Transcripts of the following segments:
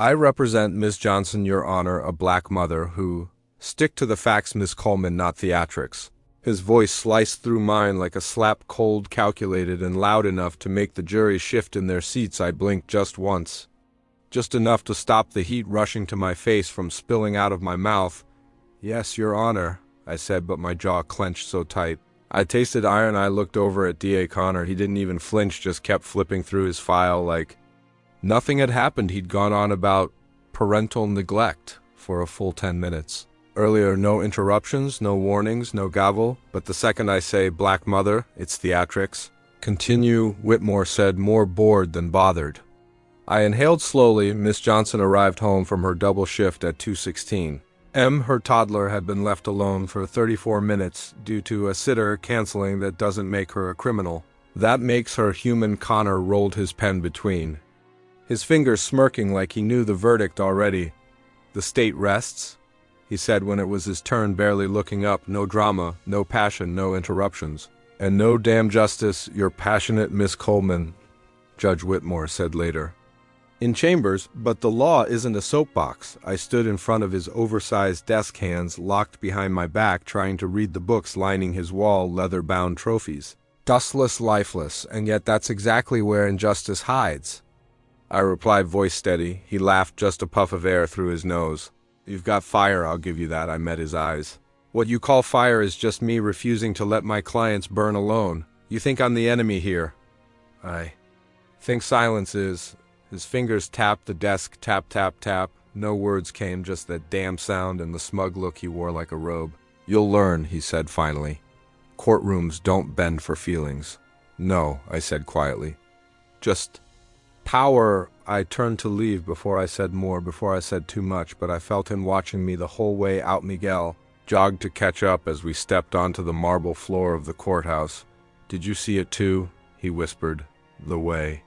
I represent Miss Johnson, Your Honor, a black mother who— Stick to the facts, Miss Coleman, not theatrics. His voice sliced through mine like a slap, cold, calculated, and loud enough to make the jury shift in their seats. I blinked just once. Just enough to stop the heat rushing to my face from spilling out of my mouth. "Yes, Your Honor," I said, but my jaw clenched so tight. I tasted iron. I looked over at D.A. Connor. He didn't even flinch, just kept flipping through his file like nothing had happened. He'd gone on about parental neglect for a full 10 minutes. Earlier, no interruptions, no warnings, no gavel, but the second I say black mother, it's theatrics. "Continue," Whitmore said, more bored than bothered. I inhaled slowly. Miss Johnson arrived home from her double shift at 2:16. Her toddler, had been left alone for 34 minutes due to a sitter canceling. That doesn't make her a criminal. That makes her human. Connor rolled his pen between his fingers, smirking like he knew the verdict already. "The state rests," he said when it was his turn, barely looking up. "No drama, no passion, no interruptions. And no damn justice, Your Passionate Miss Coleman," Judge Whitmore said later. In chambers, but the law isn't a soapbox. I stood in front of his oversized desk, hands locked behind my back, trying to read the books lining his wall, leather-bound trophies. Dustless, lifeless, and yet that's exactly where injustice hides. I replied, voice steady. He laughed, just a puff of air through his nose. "You've got fire, I'll give you that." I met his eyes. "What you call fire is just me refusing to let my clients burn alone. You think I'm the enemy here?" "I think silence is." His fingers tapped the desk, tap, tap, tap. No words came, just that damn sound and the smug look he wore like a robe. "You'll learn," he said finally. "Courtrooms don't bend for feelings." "No," I said quietly. "Just power." I turned to leave before I said more, before I said too much, but I felt him watching me the whole way out. Miguel jogged to catch up as we stepped onto the marble floor of the courthouse. "Did you see it too?" he whispered. "The way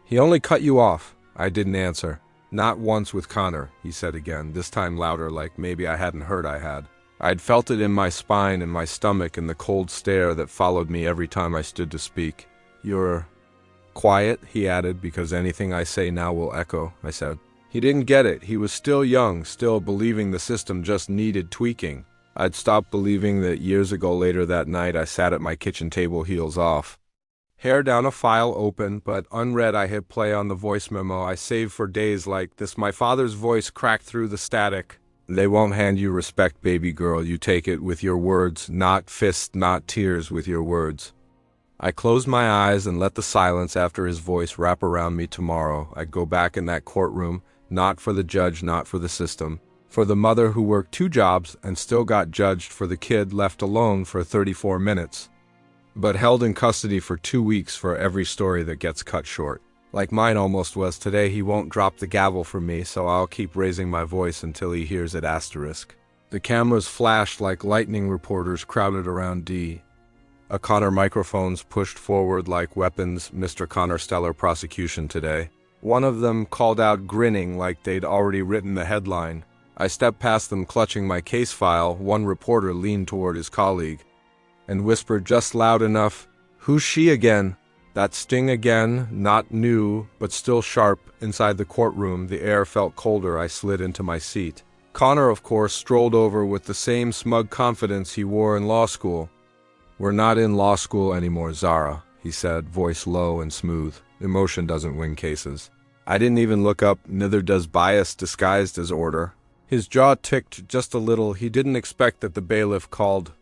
he only cut you off." I didn't answer. "Not once with Connor," he said again, this time louder, like maybe I hadn't heard I had. I'd felt it in my spine, in my stomach, in the cold stare that followed me every time I stood to speak. "You're quiet," he added, "because anything I say now will echo," I said. He didn't get it. He was still young, still believing the system just needed tweaking. I'd stopped believing that years ago. Later that night, I sat at my kitchen table, heels off, hair down, a file open, but unread. I hit play on the voice memo I saved for days like this. My father's voice cracked through the static. "They won't hand you respect, baby girl. You take it with your words, not fists, not tears, with your words." I closed my eyes and let the silence after his voice wrap around me. Tomorrow, I'd go back in that courtroom, not for the judge, not for the system, for the mother who worked 2 jobs and still got judged, for the kid left alone for 34 minutes. But held in custody for 2 weeks for every story that gets cut short. Like mine almost was. Today he won't drop the gavel for me, so I'll keep raising my voice until he hears it. Asterisk. The cameras flashed like lightning. Reporters crowded around D. A Connor microphones pushed forward like weapons. "Mr. Connor, stellar prosecution today." One of them called out, grinning like they'd already written the headline. I stepped past them, clutching my case file. One reporter leaned toward his colleague and whispered just loud enough, "Who's she again?" That sting again, not new, but still sharp. Inside the courtroom, the air felt colder. I slid into my seat. Connor, of course, strolled over with the same smug confidence he wore in law school. "We're not in law school anymore, Zara," he said, voice low and smooth. "Emotion doesn't win cases." I didn't even look up. Neither does bias disguised as order. His jaw ticked just a little. He didn't expect that the bailiff called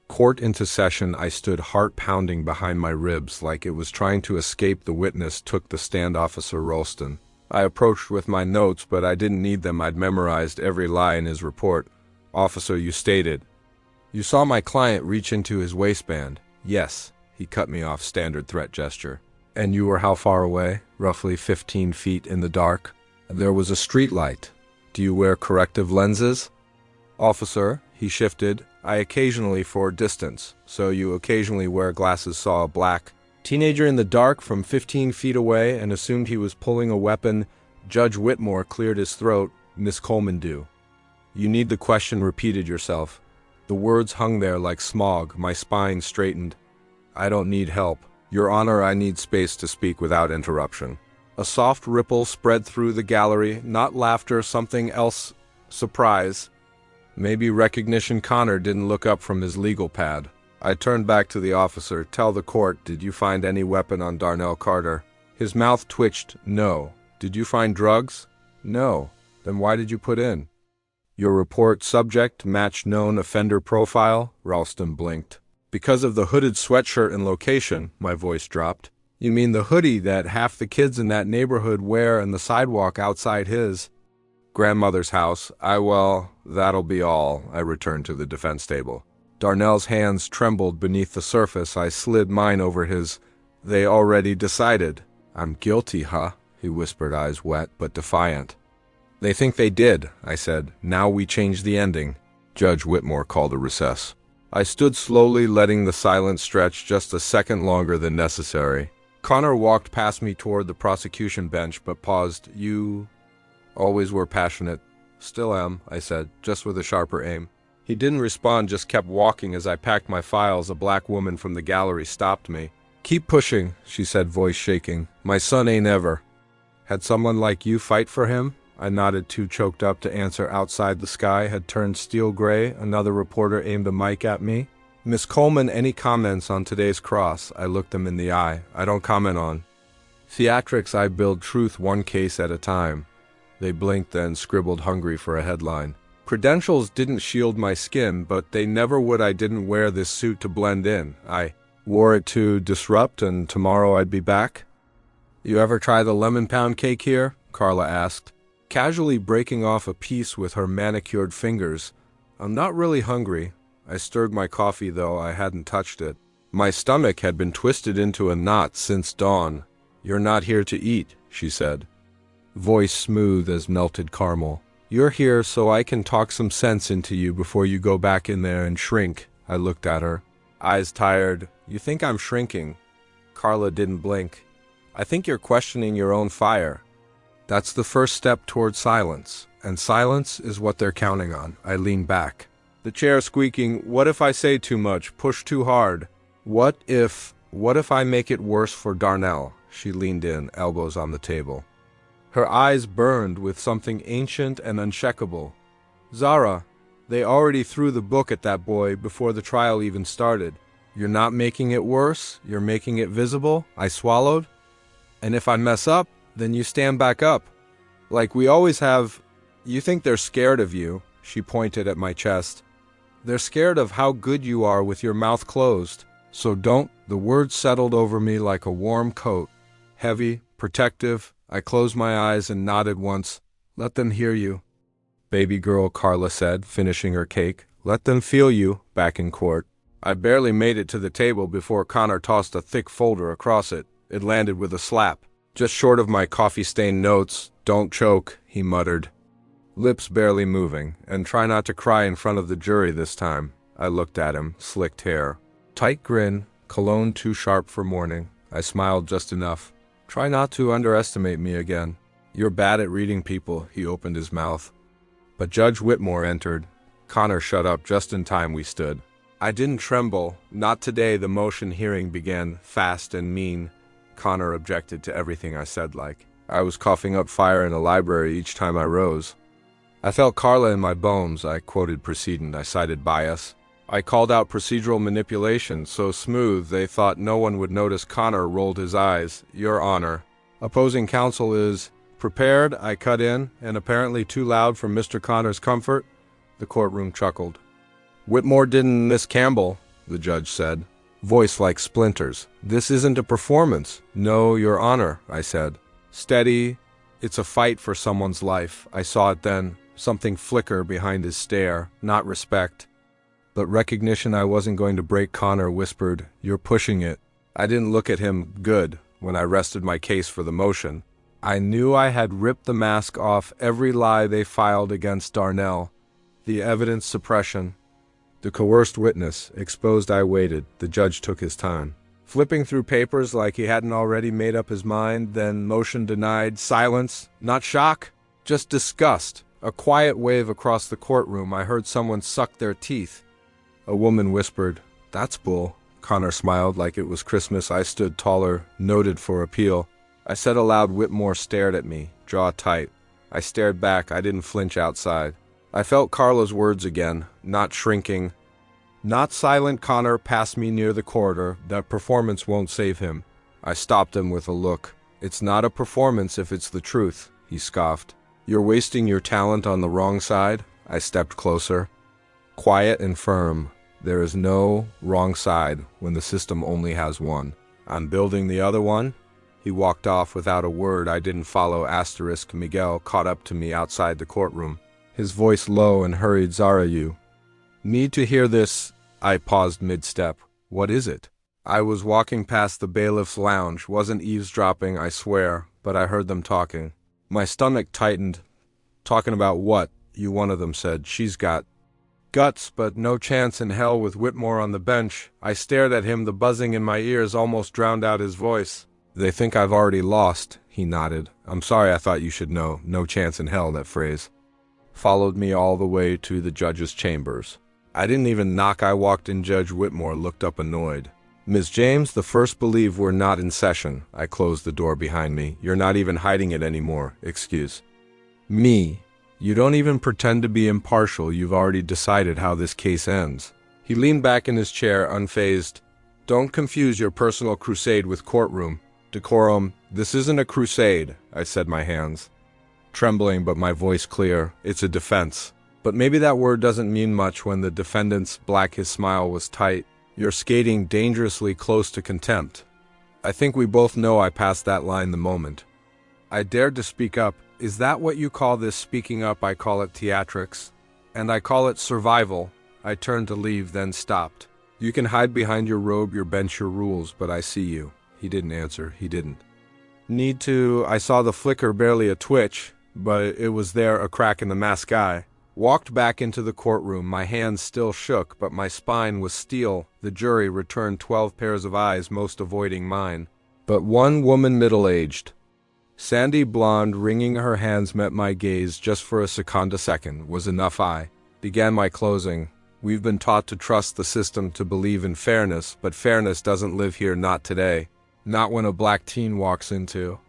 court into session. I stood, heart pounding behind my ribs, like it was trying to escape. The witness took the stand, Officer Ralston. I approached with my notes, but I didn't need them. I'd memorized every lie in his report. "Officer, you stated you saw my client reach into his waistband." "Yes." He cut me off, standard threat gesture. "And you were how far away?" "Roughly 15 feet in the dark." "There was a street light. Do you wear corrective lenses?" "Officer," he shifted, "I occasionally for distance." "So you occasionally wear glasses." Saw a black teenager in the dark from 15 feet away and assumed he was pulling a weapon. Judge Whitmore cleared his throat. "Miss Coleman, do you need the question repeated yourself?" The words hung there like smog. My spine straightened. "I don't need help, Your Honor. I need space to speak without interruption." A soft ripple spread through the gallery, not laughter, something else, surprise. Maybe recognition. Connor didn't look up from his legal pad. I turned back to the officer. Tell the court, did you find any weapon on Darnell Carter? His mouth twitched. No. Did you find drugs? No. Then why did you put in? Your report, subject, match known offender profile? Ralston blinked. Because of the hooded sweatshirt and location, my voice dropped. You mean the hoodie that half the kids in that neighborhood wear and the sidewalk outside his grandmother's house? Well, that'll be all. I returned to the defense table. Darnell's hands trembled beneath the surface. I slid mine over his. They already decided. I'm guilty, huh? He whispered, eyes wet but defiant. They think they did, I said. Now we change the ending. Judge Whitmore called a recess. I stood slowly, letting the silence stretch just a second longer than necessary. Connor walked past me toward the prosecution bench, but paused. You always were passionate. Still am, I said, just with a sharper aim. He didn't respond, just kept walking. As I packed my files, a black woman from the gallery stopped me. Keep pushing, she said, voice shaking. My son ain't ever. Had someone like you fight for him? I nodded, too choked up to answer. Outside, the sky had turned steel gray. Another reporter aimed a mic at me. Miss Coleman, any comments on today's cross? I looked them in the eye. I don't comment on theatrics. I build truth one case at a time. They blinked, then scribbled, hungry for a headline. Credentials didn't shield my skin, but they never would. I didn't wear this suit to blend in. I wore it to disrupt, and tomorrow I'd be back. You ever try the lemon pound cake here? Carla asked, casually breaking off a piece with her manicured fingers. I'm not really hungry. I stirred my coffee, though I hadn't touched it. My stomach had been twisted into a knot since dawn. You're not here to eat, she said, voice smooth as melted caramel. You're here so I can talk some sense into you before you go back in there and shrink. I looked at her, eyes tired. You think I'm shrinking? Carla didn't blink. I think you're questioning your own fire. That's the first step toward silence, and silence is what they're counting on. I leaned back, the chair squeaking. What if I say too much, push too hard? What if I make it worse for Darnell? She leaned in, elbows on the table. Her eyes burned with something ancient and uncheckable. Zara, they already threw the book at that boy before the trial even started. You're not making it worse, you're making it visible. I swallowed. And if I mess up, then you stand back up. Like we always have. You think they're scared of you, she pointed at my chest. They're scared of how good you are with your mouth closed. So don't. The words settled over me like a warm coat. Heavy, protective. I closed my eyes and nodded once. Let them hear you. Baby girl, Carla said, finishing her cake. Let them feel you, back in court. I barely made it to the table before Connor tossed a thick folder across it. It landed with a slap, just short of my coffee-stained notes. Don't choke, he muttered, lips barely moving. And try not to cry in front of the jury this time. I looked at him, slicked hair, tight grin, cologne too sharp for morning. I smiled just enough. Try not to underestimate me again. You're bad at reading people, he opened his mouth. But Judge Whitmore entered. Connor shut up just in time. We stood. I didn't tremble. Not today. The motion hearing began, fast and mean. Connor objected to everything I said, like I was coughing up fire in a library each time I rose. I felt Carla in my bones. I quoted precedent. I cited bias. I called out procedural manipulation, so smooth they thought no one would notice. Connor rolled his eyes. Your Honor, opposing counsel is prepared. I cut in, and apparently too loud for Mr. Connor's comfort. The courtroom chuckled. Whitmore didn't miss Campbell, the judge said, voice like splinters. This isn't a performance. No, Your Honor, I said. Steady. It's a fight for someone's life. I saw it then. Something flicker behind his stare. Not respect, but recognition. I wasn't going to break. Connor whispered, You're pushing it. I didn't look at him. Good. When I rested my case for the motion, I knew I had ripped the mask off every lie they filed against Darnell. The evidence suppression, the coerced witness, exposed. I waited. The judge took his time, flipping through papers like he hadn't already made up his mind. Then motion denied. Silence. Not shock, just disgust. A quiet wave across the courtroom. I heard someone suck their teeth. A woman whispered, That's bull. Connor smiled like it was Christmas. I stood taller, noted for appeal. I said aloud. Whitmore stared at me, jaw tight. I stared back. I didn't flinch outside. I felt Carla's words again, not shrinking. Not silent. Connor passed me near the corridor. That performance won't save him. I stopped him with a look. It's not a performance if it's the truth, he scoffed. You're wasting your talent on the wrong side. I stepped closer. Quiet and firm. There is no wrong side when the system only has one. I'm building the other one. He walked off without a word. I didn't follow. Miguel caught up to me outside the courtroom. His voice low and hurried. Zara, you need to hear this. I paused mid-step. What is it? I was walking past the bailiff's lounge. Wasn't eavesdropping, I swear, but I heard them talking. My stomach tightened. Talking about what? You, one of them said. She's got guts, but no chance in hell with Whitmore on the bench. I stared at him. The buzzing in my ears almost drowned out his voice. They think I've already lost, he nodded. I'm sorry, I thought you should know. No chance in hell, that phrase followed me all the way to the judge's chambers. I didn't even knock. I walked in. Judge Whitmore looked up annoyed. Ms. James, the first believe we're not in session. I closed the door behind me. You're not even hiding it anymore. Excuse me. You don't even pretend to be impartial. You've already decided how this case ends. He leaned back in his chair, unfazed. Don't confuse your personal crusade with courtroom decorum. This isn't a crusade, I said, my hands trembling but my voice clear. It's a defense. But maybe that word doesn't mean much when the defendant's black. His smile was tight. You're skating dangerously close to contempt. I think we both know I passed that line the moment I dared to speak up. Is that what you call this speaking up? I call it theatrics. And I call it survival. I turned to leave, then stopped. You can hide behind your robe, your bench, your rules, but I see you. He didn't answer. He didn't need to. I saw the flicker, barely a twitch, but it was there, a crack in the mask. Eye. Walked back into the courtroom. My hands still shook, but my spine was steel. The jury returned 12 pairs of eyes, most avoiding mine. But one woman, middle-aged, sandy blonde, wringing her hands, met my gaze just for a second was enough. I began my closing. We've been taught to trust the system, to believe in fairness, but fairness doesn't live here, not today. Not when a black teen walks into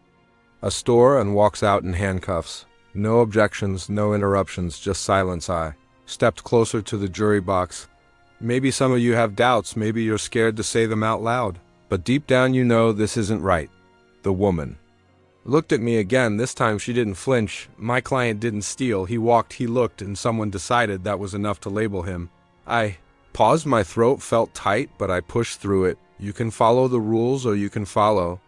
a store and walks out in handcuffs. No objections, no interruptions, just silence. I stepped closer to the jury box. Maybe some of you have doubts, maybe you're scared to say them out loud, but deep down you know this isn't right. The woman looked at me again. This time she didn't flinch. My client didn't steal. He walked, he looked, and someone decided that was enough to label him. I paused. My throat felt tight, but I pushed through it. You can follow the rules or you can follow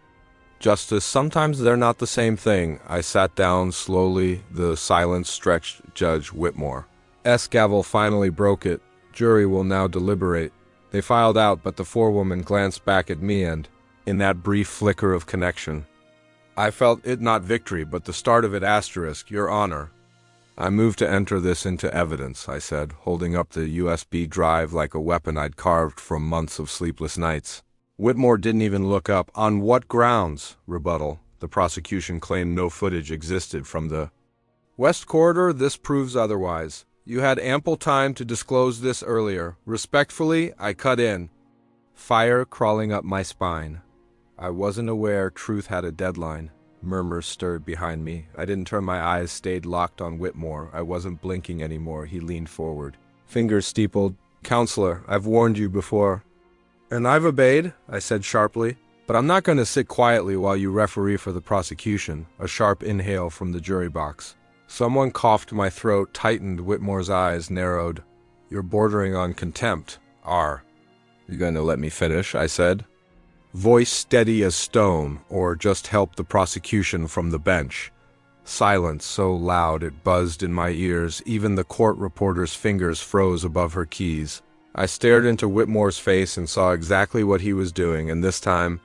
justice. Sometimes they're not the same thing. I sat down slowly. The silence stretched. Judge Whitmore's gavel finally broke it. Jury will now deliberate. They filed out, but the forewoman glanced back at me, and in that brief flicker of connection, I felt it not victory, but the start of it. Your Honor. I moved to enter this into evidence, I said, holding up the USB drive like a weapon I'd carved from months of sleepless nights. Whitmore didn't even look up. On what grounds? Rebuttal. The prosecution claimed no footage existed from the West Corridor. This proves otherwise. You had ample time to disclose this earlier. Respectfully, I cut in. Fire crawling up my spine. I wasn't aware truth had a deadline. Murmurs stirred behind me. I didn't turn. My eyes stayed locked on Whitmore. I wasn't blinking anymore. He leaned forward. Fingers steepled. Counselor, I've warned you before. And I've obeyed, I said sharply. But I'm not going to sit quietly while you referee for the prosecution. A sharp inhale from the jury box. Someone coughed. My throat tightened. Whitmore's eyes narrowed. You're bordering on contempt. You going to let me finish? I said. Voice steady as stone, or just help the prosecution from the bench. Silence so loud it buzzed in my ears. Even the court reporter's fingers froze above her keys. I stared into Whitmore's face and saw exactly what he was doing, and this time,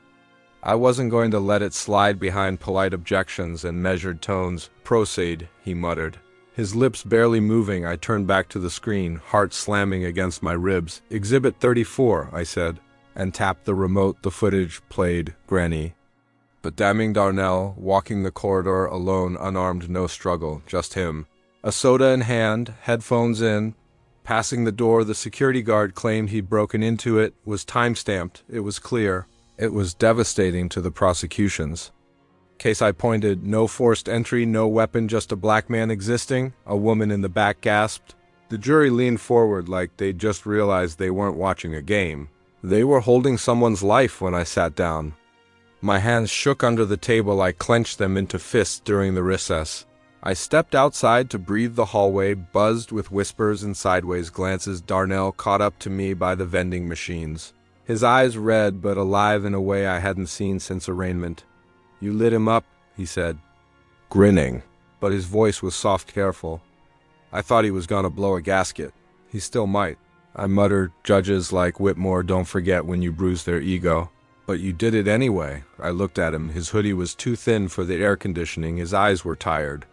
I wasn't going to let it slide behind polite objections and measured tones. Proceed, he muttered. His lips barely moving. I turned back to the screen, heart slamming against my ribs. Exhibit 34, I said, and tapped the remote. The footage played. Granny. But damning Darnell, walking the corridor alone, unarmed, no struggle, just him. A soda in hand, headphones in. Passing the door, the security guard claimed he'd broken into it, was time-stamped. It was clear. It was devastating to the prosecution's Case I pointed, no forced entry, no weapon, just a black man existing, a woman in the back gasped. The jury leaned forward like they'd just realized they weren't watching a game. They were holding someone's life when I sat down. My hands shook under the table. I clenched them into fists during the recess. I stepped outside to breathe the hallway, buzzed with whispers and sideways glances. Darnell caught up to me by the vending machines. His eyes red but alive in a way I hadn't seen since arraignment. "You lit him up," he said, grinning, but his voice was soft, careful. I thought he was gonna blow a gasket. He still might. I muttered, "Judges like Whitmore don't forget when you bruise their ego." "But you did it anyway." I looked at him. His hoodie was too thin for the air conditioning. His eyes were tired.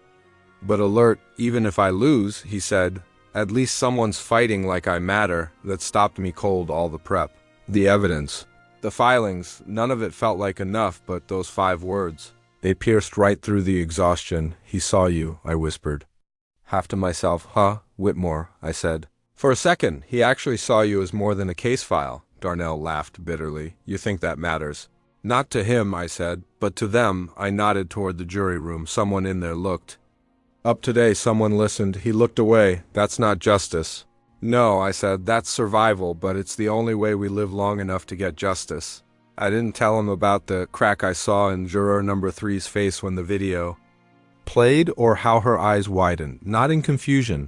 "But alert, even if I lose," he said. "At least someone's fighting like I matter." That stopped me cold, all the prep. The evidence. The filings, none of it felt like enough, but those 5 words. They pierced right through the exhaustion. "He saw you," I whispered. Half to myself, "Huh, Whitmore," I said. "For a second, he actually saw you as more than a case file." Darnell laughed bitterly. "You think that matters?" "Not to him," I said, "but to them." I nodded toward the jury room. Someone in there looked. "Up today, someone listened." He looked away. "That's not justice." "No," I said, "that's survival, but it's the only way we live long enough to get justice." I didn't tell him about the crack I saw in juror number 3's face when the video played, or how her eyes widened, not in confusion,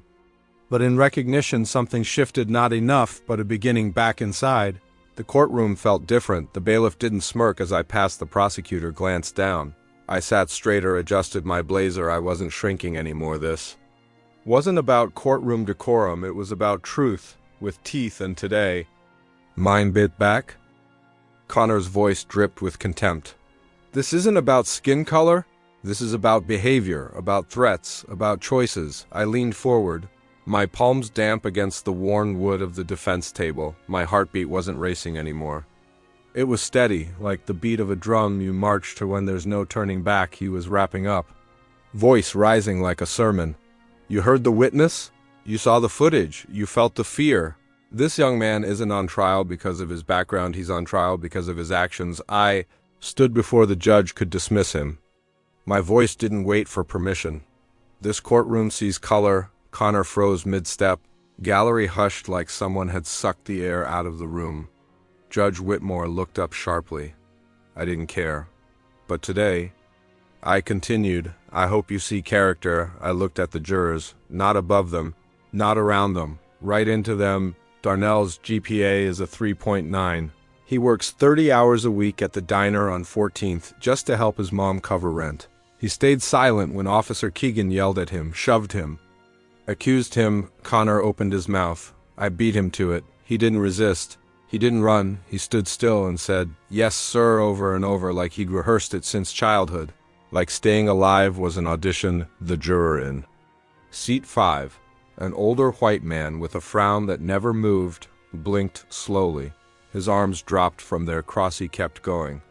but in recognition. Something shifted, not enough, but a beginning back inside. The courtroom felt different. The bailiff didn't smirk as I passed the prosecutor, glanced down. I sat straighter, adjusted my blazer. I wasn't shrinking anymore. This wasn't about courtroom decorum, it was about truth, with teeth. And today, mine bit back. Connor's voice dripped with contempt. "This isn't about skin color. This is about behavior, about threats, about choices." I leaned forward, my palms damp against the worn wood of the defense table. My heartbeat wasn't racing anymore. It was steady, like the beat of a drum you march to when there's no turning back. He was wrapping up, voice rising like a sermon. "You heard the witness? You saw the footage. You felt the fear. This young man isn't on trial because of his background. He's on trial because of his actions." I stood before the judge, could dismiss him. My voice didn't wait for permission. "This courtroom sees color." Connor froze mid-step. Gallery hushed like someone had sucked the air out of the room. Judge Whitmore looked up sharply. I didn't care. "But today," I continued, "I hope you see character." I looked at the jurors, not above them, not around them, right into them. Darnell's GPA is a 3.9. He works 30 hours a week at the diner on 14th just to help his mom cover rent. He stayed silent when Officer Keegan yelled at him, shoved him, accused him. Connor opened his mouth. I beat him to it. He didn't resist. He didn't run. He stood still and said, "Yes, sir," over and over, like he'd rehearsed it since childhood. Like staying alive was an audition the juror in. Seat 5. An older white man with a frown that never moved, blinked slowly. His arms dropped from their cross. He kept going.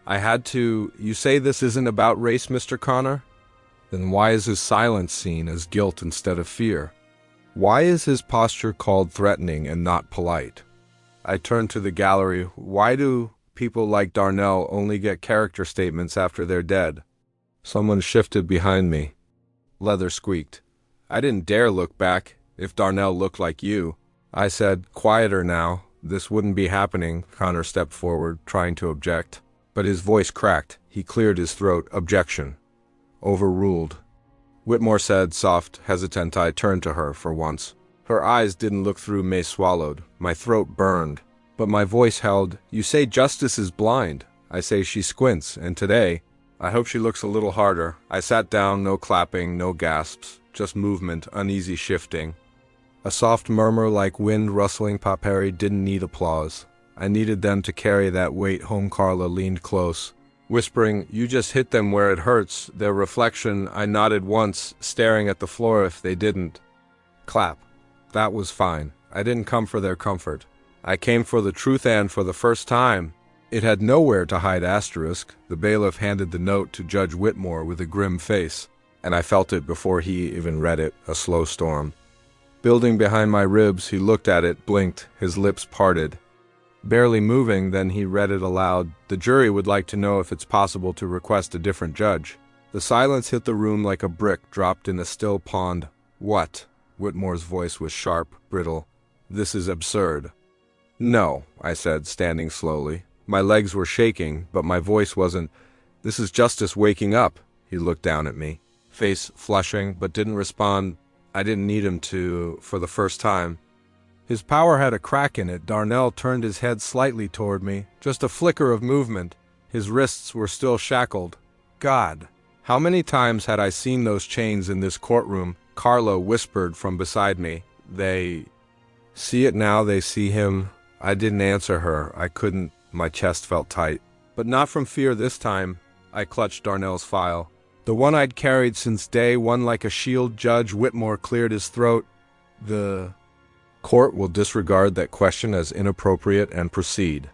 I had to, "You say this isn't about race, Mr. Connor? Then why is his silence seen as guilt instead of fear? Why is his posture called threatening and not polite?" I turned to the gallery. Why do people like Darnell only get character statements after they're dead? Someone shifted behind me. Leather squeaked. I didn't dare look back. "If Darnell looked like you," I said, quieter now. "This wouldn't be happening." Connor stepped forward, trying to object, but his voice cracked. He cleared his throat. "Objection. Overruled." Whitmore said, soft, hesitant. I turned to her for once. Her eyes didn't look through me. Swallowed. My throat burned, but my voice held. "You say justice is blind. I say she squints, and today, I hope she looks a little harder." I sat down, no clapping, no gasps, just movement, uneasy shifting. A soft murmur like wind rustling papyri. Didn't need applause. I needed them to carry that weight home. Carla leaned close, whispering, "You just hit them where it hurts." Their reflection. I nodded once, staring at the floor. If they didn't clap, that was fine. I didn't come for their comfort. I came for the truth, and for the first time, it had nowhere to hide. Asterisk. The bailiff handed the note to Judge Whitmore with a grim face, and I felt it before he even read it. A slow storm building behind my ribs. He looked at it, blinked, his lips parted. Barely moving, then he read it aloud. The jury would like to know if it's possible to request a different judge. The silence hit the room like a brick dropped in a still pond. What? Whitmore's voice was sharp, brittle. This is absurd. No, I said, standing slowly. My legs were shaking, but my voice wasn't. This is justice waking up. He looked down at me, face flushing, but didn't respond. I didn't need him to, for the first time. His power had a crack in it. Darnell turned his head slightly toward me, just a flicker of movement. His wrists were still shackled. God, how many times had I seen those chains in this courtroom? Carla whispered from beside me. They see it now, they see him. I didn't answer her. I couldn't. My chest felt tight. But not from fear this time. I clutched Darnell's file. The one I'd carried since day one like a shield. Judge Whitmore cleared his throat. The court will disregard that question as inappropriate and proceed.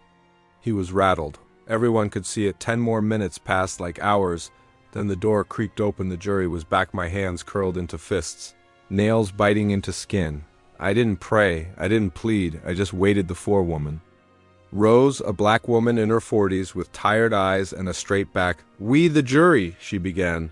He was rattled. Everyone could see it. 10 more minutes passed like hours. Then the door creaked open. The jury was back, my hands curled into fists, nails biting into skin. I didn't pray. I didn't plead. I just waited. The forewoman rose, a black woman in her 40s with tired eyes and a straight back. We, the jury, she began.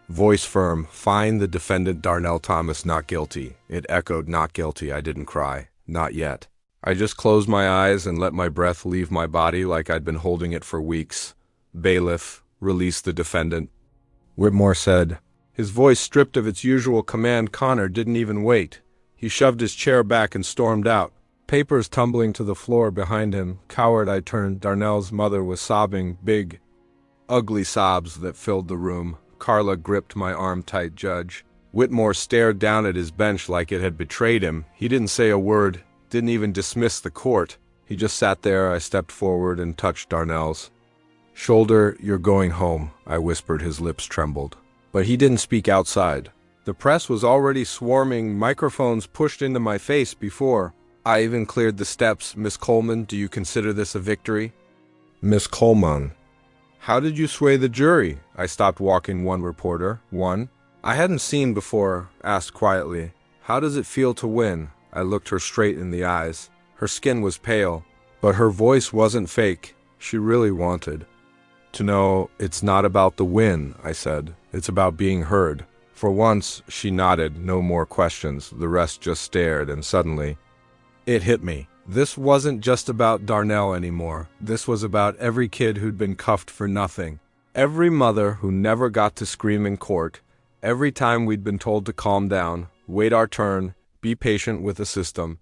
Voice firm, find the defendant Darnell Thomas not guilty. It echoed, not guilty. I didn't cry. Not yet. I just closed my eyes and let my breath leave my body like I'd been holding it for weeks. Bailiff, release the defendant. Whitmore said, his voice stripped of its usual command. Connor didn't even wait. He shoved his chair back and stormed out, papers tumbling to the floor behind him. Coward, I turned. Darnell's mother was sobbing, big, ugly sobs that filled the room. Carla gripped my arm tight. Judge Whitmore stared down at his bench like it had betrayed him. He didn't say a word, didn't even dismiss the court. He just sat there. I stepped forward and touched Darnell's shoulder. You're going home, I whispered. His lips trembled. But he didn't speak outside. The press was already swarming, microphones pushed into my face before I even cleared the steps. Miss Coleman, do you consider this a victory? Miss Coleman, how did you sway the jury? I stopped walking. One reporter, one I hadn't seen before, asked quietly. How does it feel to win? I looked her straight in the eyes. Her skin was pale, but her voice wasn't fake. She really wanted to know. It's not about the win, I said. It's about being heard. For once, she nodded. No more questions. The rest just stared, and suddenly, it hit me. This wasn't just about Darnell anymore. This was about every kid who'd been cuffed for nothing. Every mother who never got to scream in court. Every time we'd been told to calm down, wait our turn, be patient with the system.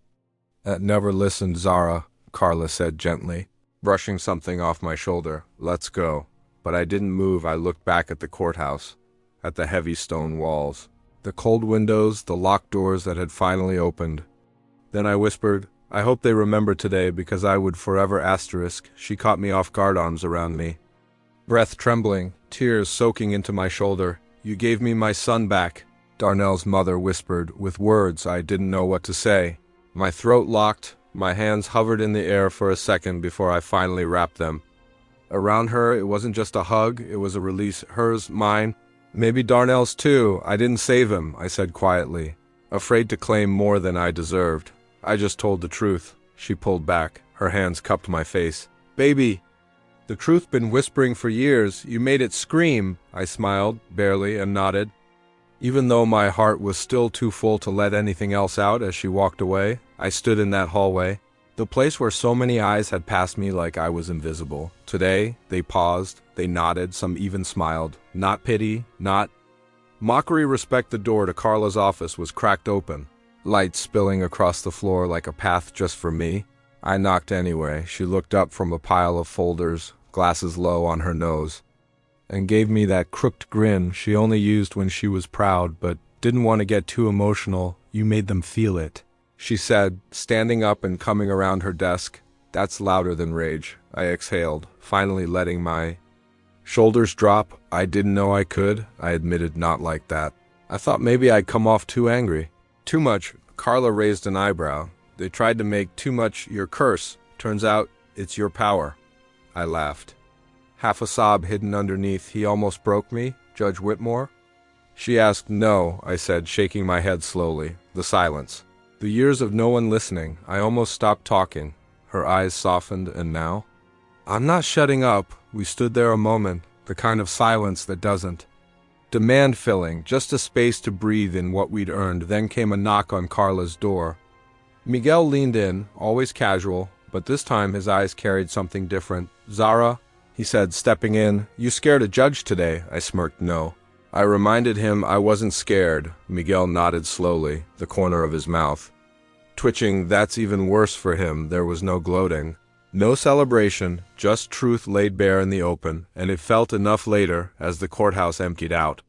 That never listened. Zara, Carla said gently, brushing something off my shoulder. Let's go. But I didn't move. I looked back at the courthouse, at the heavy stone walls, the cold windows, the locked doors that had finally opened. Then I whispered, I hope they remember today, because I would forever asterisk. She caught me off guard, arms around me, breath trembling, tears soaking into my shoulder. You gave me my son back, Darnell's mother whispered, with words I didn't know what to say. My throat locked, my hands hovered in the air for a second before I finally wrapped them around her. It wasn't just a hug, it was a release. Hers, mine, maybe Darnell's too. I didn't save him, I said quietly, afraid to claim more than I deserved. I just told the truth. She pulled back. Her hands cupped my face. Baby, the truth been whispering for years. You made it scream. I smiled, barely, and nodded, even though my heart was still too full to let anything else out. As she walked away, I stood in that hallway, the place where so many eyes had passed me like I was invisible. Today, they paused, they nodded, some even smiled. Not pity, not mockery. Respect. The door to Carla's office was cracked open, light spilling across the floor like a path just for me. I knocked anyway. She looked up from a pile of folders, glasses low on her nose, and gave me that crooked grin she only used when she was proud, but didn't want to get too emotional. You made them feel it, she said, standing up and coming around her desk. That's louder than rage. I exhaled, finally letting my shoulders drop. I didn't know I could, I admitted. Not like that. I thought maybe I'd come off too angry. Too much. Carla raised an eyebrow. They tried to make too much your curse. Turns out it's your power. I laughed, half a sob hidden underneath. He almost broke me, Judge Whitmore? She asked. No, I said, shaking my head slowly. The silence. The years of no one listening. I almost stopped talking. Her eyes softened, and now? I'm not shutting up. We stood there a moment, the kind of silence that doesn't. Demand filling, just a space to breathe in what we'd earned. Then came a knock on Carla's door. Miguel leaned in, always casual, but this time his eyes carried something different. "Zara," he said, stepping in. "You scared a judge today?" I smirked no. I reminded him I wasn't scared. Miguel nodded slowly, the corner of his mouth twitching. That's even worse for him. There was no gloating. No celebration, just truth laid bare in the open, and it felt enough later as the courthouse emptied out.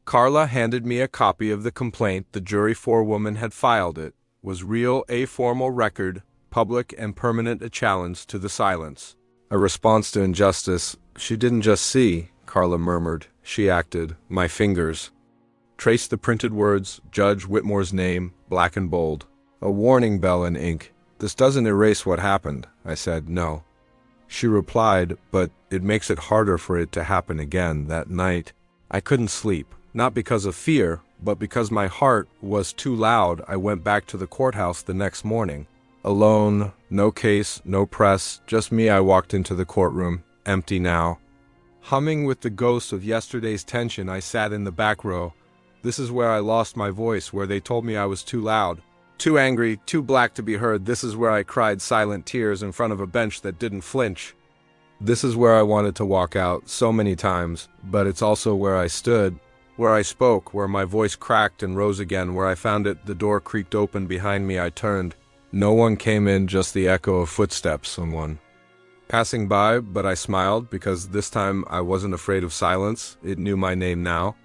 Carla handed me a copy of the complaint the jury forewoman had filed. It was real, a formal record, public and permanent, a challenge to the silence. A response to injustice. She didn't just see, Carla murmured. She acted. My fingers traced the printed words, Judge Whitmore's name, black and bold. A warning bell in ink. This doesn't erase what happened, I said. No. She replied, but it makes it harder for it to happen again. That night, I couldn't sleep, not because of fear, but because my heart was too loud. I went back to the courthouse the next morning. Alone, no case, no press, just me. I walked into the courtroom, empty now. Humming with the ghost of yesterday's tension, I sat in the back row. This is where I lost my voice, where they told me I was too loud. Too angry, too black to be heard. This is where I cried silent tears in front of a bench that didn't flinch. This is where I wanted to walk out so many times, but it's also where I stood, where I spoke, where my voice cracked and rose again, where I found it. The door creaked open behind me. I turned. No one came in, just the echo of footsteps, someone passing by, but I smiled because this time I wasn't afraid of silence. It knew my name now.